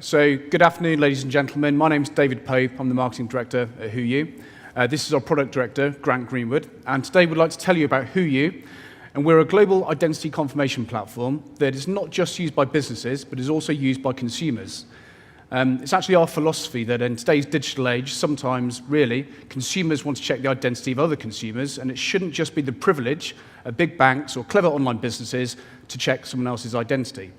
So, good afternoon, ladies and gentlemen. My name's David Pope. I'm the Marketing Director at HooYu. This is our Product Director, Grant Greenwood. And today we'd like to tell you about HooYu. And we're a global identity confirmation platform that is not just used by businesses, but is also used by consumers. It's actually our philosophy that in today's digital age, sometimes, really, consumers want to check the identity of other consumers, and it shouldn't just be the privilege of big banks or clever online businesses to check someone else's identity.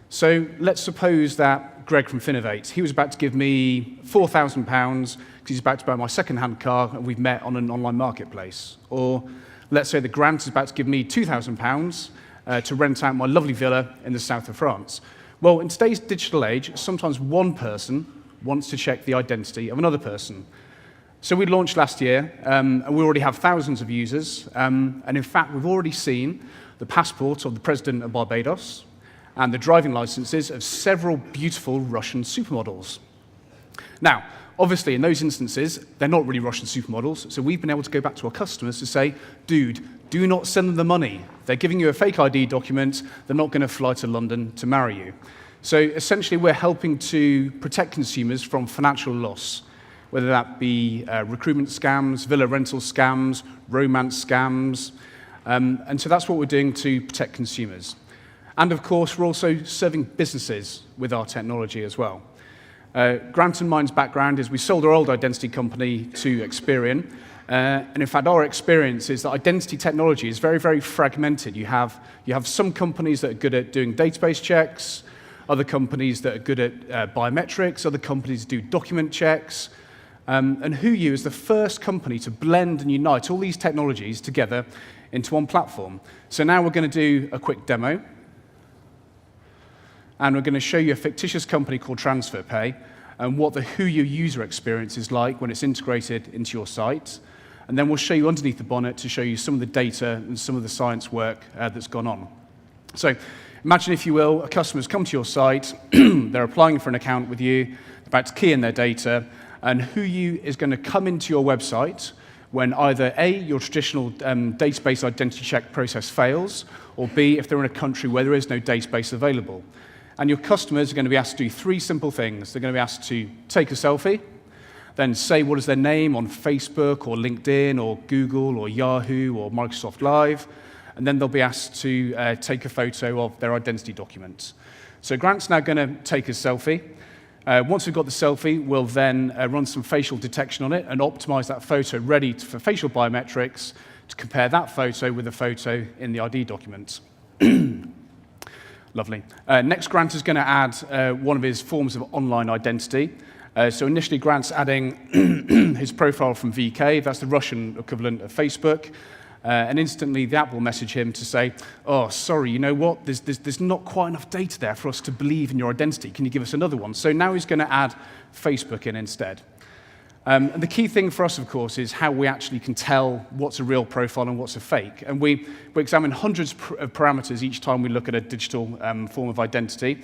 So let's suppose that Greg from Finovate, he was about to give me £4,000 because he's about to buy my second-hand car and we've met on an online marketplace. Or let's say that Grant is about to give me £2,000 to rent out my lovely villa in the south of France. Well, in today's digital age, sometimes one person wants to check the identity of another person. So we launched last year, and we already have thousands of users. And in fact, we've already seen the passport of the president of Barbados and the driving licenses of several beautiful Russian supermodels. Now, obviously, in those instances, they're not really Russian supermodels, so we've been able to go back to our customers to say, dude, do not send them the money. They're giving you a fake ID document. They're not going to fly to London to marry you. So essentially, we're helping to protect consumers from financial loss, whether that be recruitment scams, villa rental scams, romance scams. And so that's what we're doing to protect consumers. And of course, we're also serving businesses with our technology as well. Grant and mine's background is we sold our old identity company to Experian. And in fact, our experience is that identity technology is very, very fragmented. You have some companies that are good at doing database checks, other companies that are good at biometrics, other companies do document checks. And HooYu is the first company to blend and unite all these technologies together into one platform. So now we're going to do a quick demo. And we're going to show you a fictitious company called TransferPay and what the HooYu user experience is like when it's integrated into your site. And then we'll show you underneath the bonnet to show you some of the data and some of the science work that's gone on. So imagine, if you will, a customer's come to your site, they're applying for an account with you, they're about to key in their data, and HooYu is going to come into your website when either A, your traditional database identity check process fails, or B, if they're in a country where there is no database available. And your customers are going to be asked to do three simple things. They're going to be asked to take a selfie, then say what is their name on Facebook or LinkedIn or Google or Yahoo or Microsoft Live, and then they'll be asked to take a photo of their identity document. So Grant's now going to take a selfie. Once we've got the selfie, we'll then run some facial detection on it and optimize that photo ready for facial biometrics to compare that photo with the photo in the ID document. Lovely. Next, Grant is going to add one of his forms of online identity. So initially, Grant's adding his profile from VK. That's the Russian equivalent of Facebook. And instantly, the app will message him to say, oh, sorry, you know what? There's not quite enough data there for us to believe in your identity. Can you give us another one? So now he's going to add Facebook in instead. And the key thing for us, of course, is how we actually can tell what's a real profile and what's a fake. And we examine hundreds of parameters each time we look at a digital form of identity.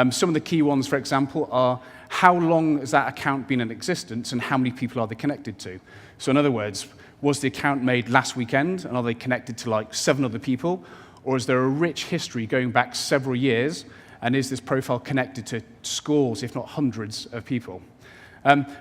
Some of the key ones, for example, are how long has that account been in existence and how many people are they connected to? So in other words, was the account made last weekend and are they connected to like 7 other people? Or is there a rich history going back several years and is this profile connected to scores, if not hundreds, of people?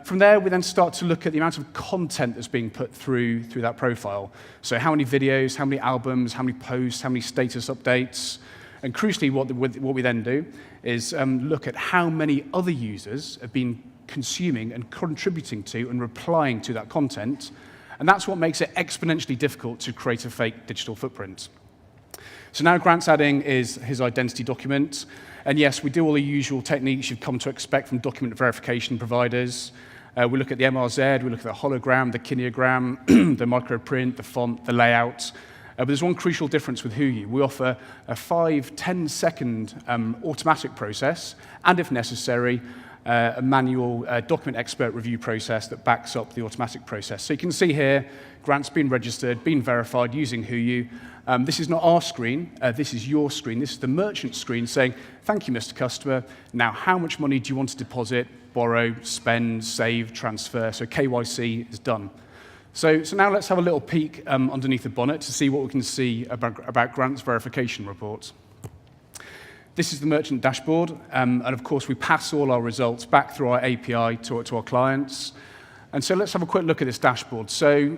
From there, we then start to look at the amount of content that's being put through that profile. So how many videos, how many albums, how many posts, how many status updates. And crucially, what we then do is look at how many other users have been consuming and contributing to and replying to that content. And that's what makes it exponentially difficult to create a fake digital footprint. So now Grant's adding is his identity document. And yes, we do all the usual techniques you've come to expect from document verification providers. We look at the MRZ, we look at the hologram, the kineogram, the microprint, the font, the layout. But there's one crucial difference with HooYu. We offer a 5-10-second automatic process, and if necessary, a manual document expert review process that backs up the automatic process. So you can see here, Grant's been registered, been verified using HooYu. This is not our screen, this is your screen. This is the merchant screen saying, thank you, Mr. Customer. Now, how much money do you want to deposit, borrow, spend, save, transfer? So KYC is done. So now let's have a little peek underneath the bonnet to see what we can see about Grant's verification report. This is the merchant dashboard, and of course we pass all our results back through our API to our clients. And so let's have a quick look at this dashboard. So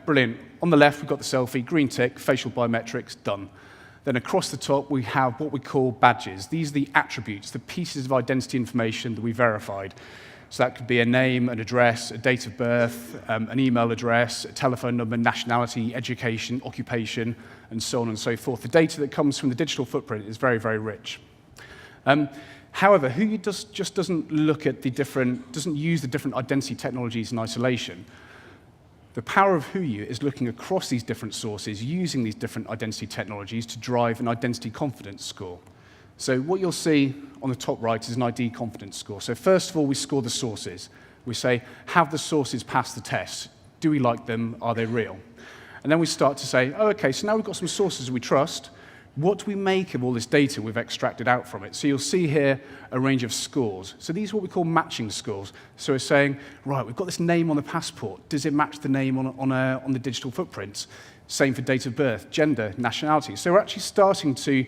brilliant. On the left, we've got the selfie, green tick, facial biometrics, done. Then across the top, we have what we call badges. These are the attributes, the pieces of identity information that we verified. So that could be a name, an address, a date of birth, an email address, a telephone number, nationality, education, occupation, and so on and so forth. The data that comes from the digital footprint is very, very rich. However, HooYu just doesn't look at doesn't use the different identity technologies in isolation. The power of HooYu is looking across these different sources, using these different identity technologies to drive an identity confidence score. So what you'll see on the top right is an ID confidence score. So first of all, we score the sources. We say, have the sources passed the test? Do we like them? Are they real? And then we start to say, oh, okay, so now we've got some sources we trust. What do we make of all this data we've extracted out from it? So you'll see here a range of scores. So these are what we call matching scores. So we're saying, right, we've got this name on the passport. Does it match the name on the digital footprint? Same for date of birth, gender, nationality. So we're actually starting to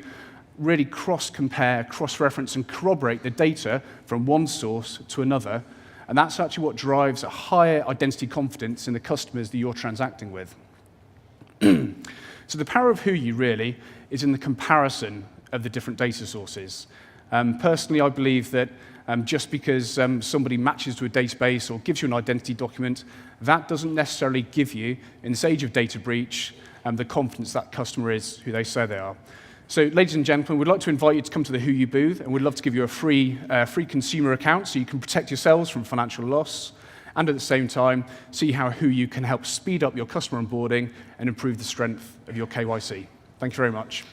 really cross-compare, cross-reference, and corroborate the data from one source to another. And that's actually what drives a higher identity confidence in the customers that you're transacting with. So the power of HooYu really is in the comparison of the different data sources. Personally, I believe that just because somebody matches to a database or gives you an identity document, that doesn't necessarily give you, in this age of data breach, the confidence that customer is who they say they are. So, ladies and gentlemen, we'd like to invite you to come to the HooYu booth, and we'd love to give you a free consumer account so you can protect yourselves from financial loss, and at the same time, see how HooYu can help speed up your customer onboarding and improve the strength of your KYC. Thank you very much.